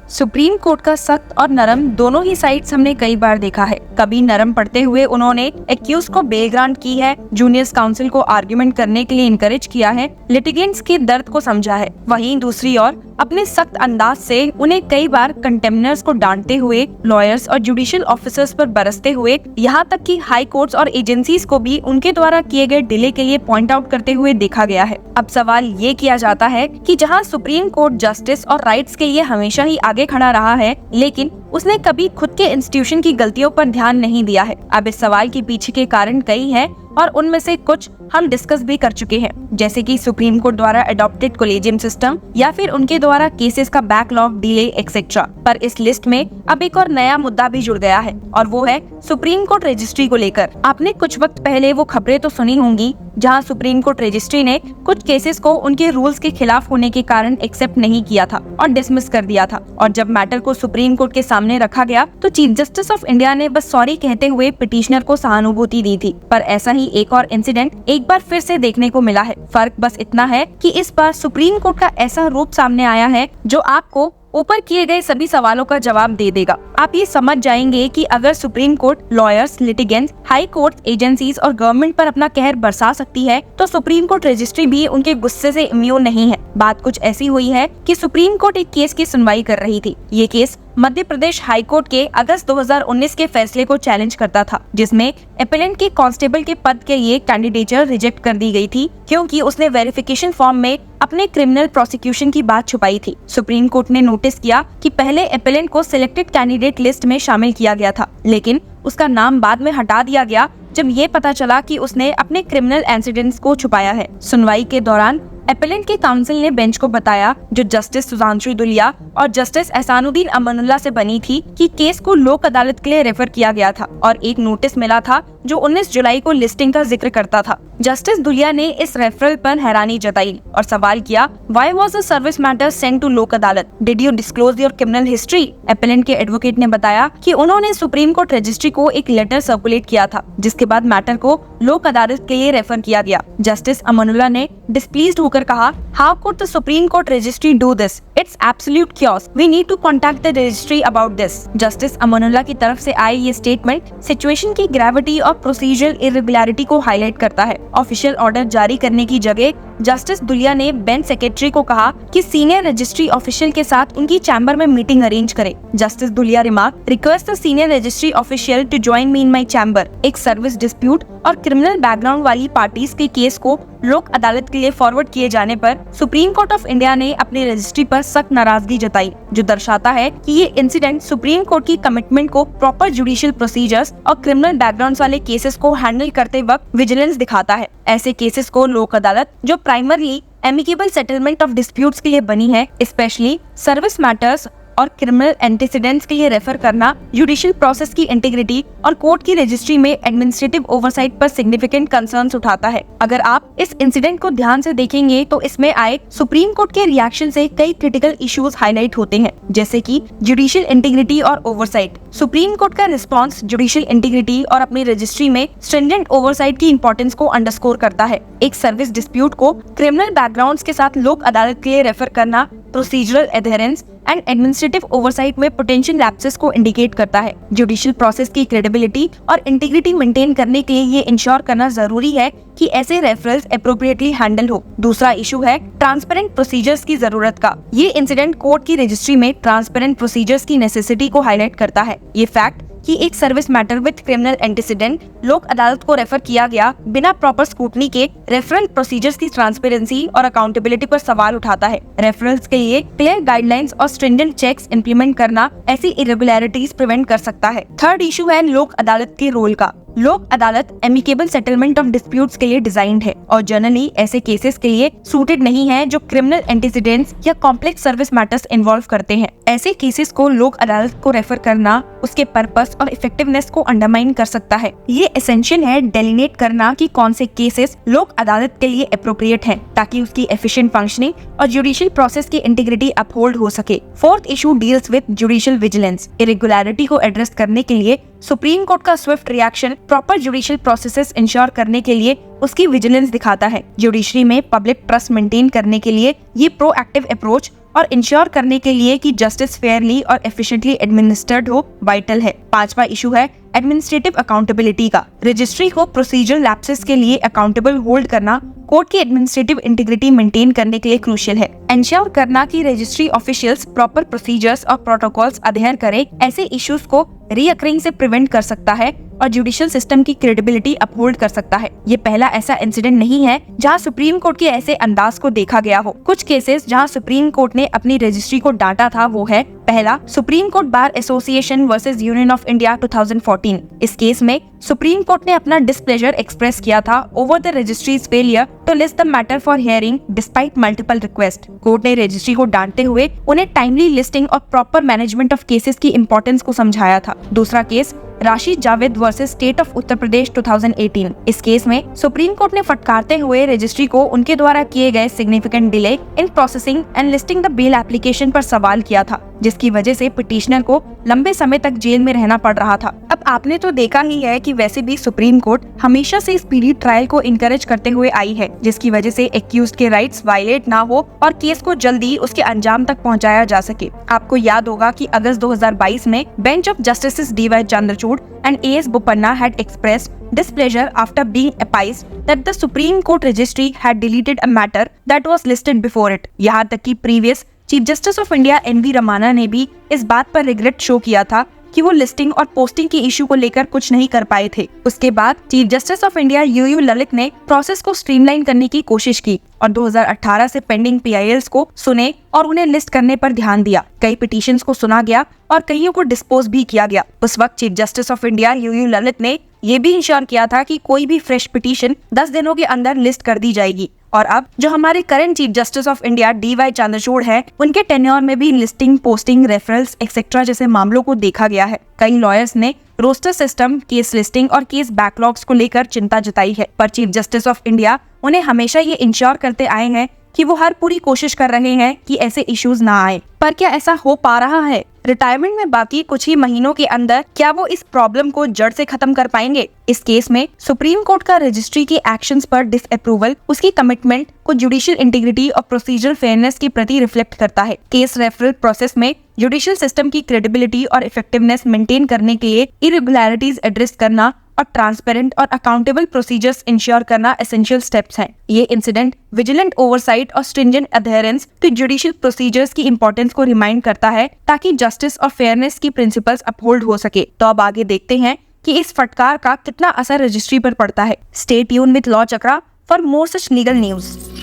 Supreme Court का सख्त और नरम दोनों ही साइड्स हमने कई बार देखा है। कभी नरम पड़ते हुए उन्होंने एक्यूज को बेल ग्रांट की है, जूनियर्स काउंसिल को आर्ग्यूमेंट करने के लिए इनकरेज किया है, लिटिगेंट्स के दर्द को समझा है। वहीं दूसरी ओर अपने सख्त अंदाज से उन्हें कई बार कंटेम्नर्स को डांटते हुए, लॉयर्स और जुडिशियल ऑफिसर्स पर बरसते हुए, यहाँ तक कि हाई कोर्ट्स और एजेंसीज को भी उनके द्वारा किए गए डिले के लिए पॉइंट आउट करते हुए देखा गया है। अब सवाल ये किया जाता है कि जहाँ सुप्रीम कोर्ट जस्टिस और राइट्स के लिए हमेशा ही आगे खड़ा रहा है, लेकिन उसने कभी खुद के इंस्टीट्यूशन की गलतियों पर ध्यान नहीं दिया है। अब इस सवाल के पीछे के कारण कई हैं और उनमें से कुछ हम डिस्कस भी कर चुके हैं, जैसे कि सुप्रीम कोर्ट द्वारा अडॉप्टेड कोलेजियम सिस्टम या फिर उनके द्वारा केसेस का बैकलॉग, डिले एक्सेट्रा। पर इस लिस्ट में अब एक और नया मुद्दा भी जुड़ गया है और वो है सुप्रीम कोर्ट रजिस्ट्री को लेकर। आपने कुछ वक्त पहले वो खबरें तो सुनी होंगी जहां सुप्रीम कोर्ट रजिस्ट्री ने कुछ केसेस को उनके रूल्स के खिलाफ होने के कारण एक्सेप्ट नहीं किया था और डिसमिस कर दिया था। और जब मैटर को सुप्रीम कोर्ट के सामने रखा गया तो चीफ जस्टिस ऑफ इंडिया ने बस सॉरी कहते हुए पिटिशनर को सहानुभूति दी थी। पर ऐसा ही एक और इंसिडेंट एक बार फिर से देखने को मिला है। फर्क बस इतना है कि इस बार सुप्रीम कोर्ट का ऐसा रूप सामने आया है जो आपको ऊपर किए गए सभी सवालों का जवाब दे देगा। आप ये समझ जाएंगे कि अगर supreme court lawyers, litigants, high court, agencies और गवर्नमेंट पर अपना कहर बरसा सकती है तो सुप्रीम कोर्ट रजिस्ट्री भी उनके गुस्से से इम्यून नहीं है। बात कुछ ऐसी हुई है कि सुप्रीम कोर्ट एक केस की सुनवाई कर रही थी। ये case Madhya Pradesh high court के अगस्त 2019 के फैसले को चैलेंज करता था, जिसमें एपेलेंट के कांस्टेबल के पद के लिए कैंडिडेचर रिजेक्ट कर दी गई थी क्योंकि उसने वेरिफिकेशन फॉर्म में अपने क्रिमिनल प्रोसिक्यूशन की बात छुपाई थी। सुप्रीम कोर्ट ने नोटिस किया कि पहले एपेलेंट को सिलेक्टेड कैंडिडेट लिस्ट में शामिल किया गया था, लेकिन उसका नाम बाद में हटा दिया गया जब ये पता चला कि उसने अपने क्रिमिनल इंसिडेंट्स को छुपाया है। सुनवाई के दौरान एपेलेंट के काउंसिल ने बेंच को बताया, जो जस्टिस सुधांशु दुलिया और जस्टिस एहसानुद्दीन अमानुल्लाह से बनी थी, कि केस को लोक अदालत के लिए रेफर किया गया था और एक नोटिस मिला था जो 19 जुलाई को लिस्टिंग का जिक्र करता था। जस्टिस दुलिया ने इस रेफरल पर हैरानी जताई और सवाल किया, why was the service matter sent to Lok Adalat? Did you disclose your criminal history? Appellant के एडवोकेट ने बताया कि उन्होंने सुप्रीम कोर्ट रजिस्ट्री को एक लेटर सर्कुलेट किया था, जिसके बाद मैटर को लोक अदालत के लिए रेफर किया गया। जस्टिस अमानुल्लाह ने डिस्प्लीज्ड होकर कहा, how could the supreme court registry do this? It's absolute chaos. We need to contact the registry about this. Justice Amanullah की तरफ से आई ये स्टेटमेंट सिचुएशन की ग्रेविटी और प्रोसीजरल इरेगुलरिटी को हाईलाइट करता है। ऑफिशियल ऑर्डर जारी करने की जगह जस्टिस दुलिया ने बेंच सेक्रेटरी को कहा कि सीनियर रजिस्ट्री ऑफिशियल के साथ उनकी चैम्बर में मीटिंग अरेंज करे। Justice Dhulia remark, request the senior registry official to join me in my chamber. एक सर्विस डिस्प्यूट और क्रिमिनल बैकग्राउंड वाली पार्टीज के केस को लोक अदालत के लिए फॉरवर्ड किए जाने पर सुप्रीम कोर्ट ऑफ इंडिया ने अपनी रजिस्ट्री पर सख्त नाराजगी जताई, जो दर्शाता है कि ये इंसिडेंट सुप्रीम कोर्ट की कमिटमेंट को प्रॉपर जुडिशियल प्रोसीजर्स और क्रिमिनल बैकग्राउंड वाले केसेस को हैंडल करते वक्त विजिलेंस दिखाता है। ऐसे केसेस को लोक अदालत, जो primarily amicable settlement of disputes के लिए बनी है, स्पेशली सर्विस मैटर्स और क्रिमिनल एंटीसीडेंट्स के लिए रेफर करना जुडिशियल प्रोसेस की इंटीग्रिटी और कोर्ट की रजिस्ट्री में एडमिनिस्ट्रेटिव ओवरसाइट पर सिग्निफिकेंट कंसर्न्स उठाता है। अगर आप इस इंसिडेंट को ध्यान से देखेंगे तो इसमें आए सुप्रीम कोर्ट के रिएक्शन से कई क्रिटिकल इश्यूज हाईलाइट होते हैं, जैसे कि जुडिशियल इंटीग्रिटी और ओवरसाइट। सुप्रीम कोर्ट का रिस्पॉन्स जुडिशियल इंटीग्रिटी और अपनी रजिस्ट्री में स्ट्रिंजेंट ओवरसाइट की इंपॉर्टेंस को अंडरस्कोर करता है। एक सर्विस डिस्प्यूट को क्रिमिनल बैकग्राउंड्स के साथ लोक अदालत के लिए रेफर करना procedural adherence and administrative oversight में पोटेंशियल लैप्सेस को इंडिकेट करता है। जुडिशियल प्रोसेस की क्रेडिबिलिटी और इंटीग्रिटी मेंटेन करने के लिए ये इंश्योर करना जरूरी है कि ऐसे रेफरल्स एप्रोप्रिएटली हैंडल हो। दूसरा इशू है ट्रांसपेरेंट प्रोसीजर्स की जरूरत का। ये इंसिडेंट कोर्ट की रजिस्ट्री में ट्रांसपेरेंट प्रोसीजर्स की नेसेसिटी को हाईलाइट करता है। ये फैक्ट कि एक service matter with criminal antecedent लोक अदालत को रेफर किया गया बिना प्रॉपर स्क्रूटनी के रेफरल प्रोसीजर्स की ट्रांसपेरेंसी और अकाउंटेबिलिटी पर सवाल उठाता है। रेफरल्स के लिए क्लियर गाइडलाइंस और स्ट्रिंजेंट चेक्स इंप्लीमेंट करना ऐसी इरेगुलरिटीज प्रिवेंट कर सकता है। थर्ड इशू है लोक अदालत के रोल का। लोक अदालत एमिकेबल सेटलमेंट ऑफ डिस्प्यूट्स के लिए डिजाइंड है और जनरली ऐसे केसेस के लिए सूटेड नहीं है जो क्रिमिनल एंटीसीडेंट्स या कॉम्प्लेक्स सर्विस मैटर्स इन्वॉल्व करते हैं। ऐसे केसेस को लोक अदालत को रेफर करना उसके पर्पस और इफेक्टिवनेस को अंडरमाइन कर सकता है। ये एसेंशियल है डेलिनेट करना कि कौन से केसेस लोक अदालत के लिए अप्रोप्रिएट हैं, ताकि उसकी एफिशिएंट फंक्शनिंग और जुडिशियल प्रोसेस की इंटीग्रिटी अपहोल्ड हो सके। Fourth issue deals with judicial vigilance. Irregularity को एड्रेस करने के लिए सुप्रीम कोर्ट का Swift reaction proper judicial processes ensure करने के लिए उसकी विजिलेंस दिखाता है। जुडिशरी में पब्लिक ट्रस्ट मेंटेन करने के लिए ये प्रोएक्टिव अप्रोच और इंश्योर करने के लिए कि जस्टिस फेयरली और एफिशिएंटली एडमिनिस्टर्ड हो वाइटल है। 5वां इशू है एडमिनिस्ट्रेटिव अकाउंटेबिलिटी का। रजिस्ट्री को प्रोसीजरल लैप्सेस के लिए अकाउंटेबल होल्ड करना कोर्ट की एडमिनिस्ट्रेटिव इंटीग्रिटी मेंटेन करने के लिए क्रूशियल है। इंश्योर करना कि रजिस्ट्री ऑफिशियल्स प्रॉपर प्रोसीजर्स और प्रोटोकॉल्स अध्ययन करें ऐसे इश्यूज को रीअकरिंग से प्रिवेंट कर सकता है और जुडिशियल सिस्टम की क्रेडिबिलिटी अपहोल्ड कर सकता है। ये पहला ऐसा इंसिडेंट नहीं है जहां सुप्रीम कोर्ट के ऐसे अंदाज को देखा गया हो। कुछ केसेस जहां सुप्रीम कोर्ट ने अपनी रजिस्ट्री को डांटा था वो है पहला, supreme court bar association versus union of India 2014। इस केस में सुप्रीम कोर्ट ने अपना डिस्प्लेजर एक्सप्रेस किया था over the registry's failure to list the matter for hearing despite multiple request. Court ने रजिस्ट्री को डांटते हुए उन्हें टाइमली लिस्टिंग और प्रॉपर मैनेजमेंट ऑफ केसेस की इंपॉर्टेंस को समझाया था। दूसरा case Rashid Javed versus state of Uttar Pradesh 2018। इस केस में सुप्रीम कोर्ट ने फटकारते हुए रजिस्ट्री को उनके द्वारा किए गए significant delay in processing and listing the bail application पर सवाल किया था, जिसकी वजह से पिटिशनर को लंबे समय तक जेल में रहना पड़ रहा था। अब आपने तो देखा ही है कि वैसे भी सुप्रीम कोर्ट हमेशा से स्पीडी ट्रायल को इनकरेज करते हुए आई है, जिसकी वजह से एक्यूज्ड के राइट्स वायलेट ना हो और केस को जल्दी उसके अंजाम तक पहुंचाया जा सके। आपको याद होगा कि अगस्त 2022 में bench of justice D.Y.. Chandrachud and A.S. Bopanna had expressed displeasure after being apprised that the Supreme Court registry had deleted a matter that was listed before it. यहाँ तक कि previous chief justice of India N.V. रमाना ने भी इस बात पर regret show किया था कि वो लिस्टिंग और पोस्टिंग के इशू को लेकर कुछ नहीं कर पाए थे। उसके बाद chief justice of India U.U. Lalit ने प्रोसेस को स्ट्रीमलाइन करने की कोशिश की और 2018 से पेंडिंग PILs को सुने और उन्हें लिस्ट करने पर ध्यान दिया। कई पिटीशंस को सुना गया और कईयों को डिस्पोज भी किया गया। उस वक्त chief justice of India U.U. Lalit ने ये भी इंश्योर किया था कि कोई भी फ्रेश पिटीशन 10 दिनों के अंदर लिस्ट कर दी जाएगी। और अब जो हमारे current chief justice of India D.Y. Chandrachud है, उनके टेन्योर में भी लिस्टिंग, पोस्टिंग, रेफरल्स एक्सेट्रा जैसे मामलों को देखा गया है। कई लॉयर्स ने रोस्टर सिस्टम, केस लिस्टिंग और केस बैकलॉग्स को लेकर चिंता जताई है, पर चीफ जस्टिस ऑफ इंडिया उन्हें हमेशा ये इंश्योर करते आए हैं कि वो हर पूरी कोशिश कर रहे हैं कि ऐसे इश्यूज ना आए। पर क्या ऐसा हो पा रहा है? रिटायरमेंट में बाकी कुछ ही महीनों के अंदर क्या वो इस प्रॉब्लम को जड़ से खत्म कर पाएंगे? इस केस में सुप्रीम कोर्ट का रजिस्ट्री के एक्शंस पर डिसअप्रूवल उसकी कमिटमेंट को जुडिशियल इंटीग्रिटी और प्रोसीजरल फेयरनेस के प्रति रिफ्लेक्ट करता है। केस रेफरल प्रोसेस में जुडिशियल सिस्टम की क्रेडिबिलिटी और इफेक्टिवनेस मेंटेन करने के लिए इरेगुलरिटीज एड्रेस करना और ट्रांसपेरेंट और अकाउंटेबल प्रोसीजर्स इंश्योर करना एसेंशियल स्टेप्स हैं। ये इंसिडेंट विजिलेंट ओवरसाइट और stringent adherence to judicial procedures की इंपॉर्टेंस को रिमाइंड करता है ताकि जस्टिस और फेयरनेस की प्रिंसिपल्स अपहोल्ड हो सके। तो अब आगे देखते हैं कि इस फटकार का कितना असर रजिस्ट्री पर पड़ता है। Stay tune with law chakra for more such legal news.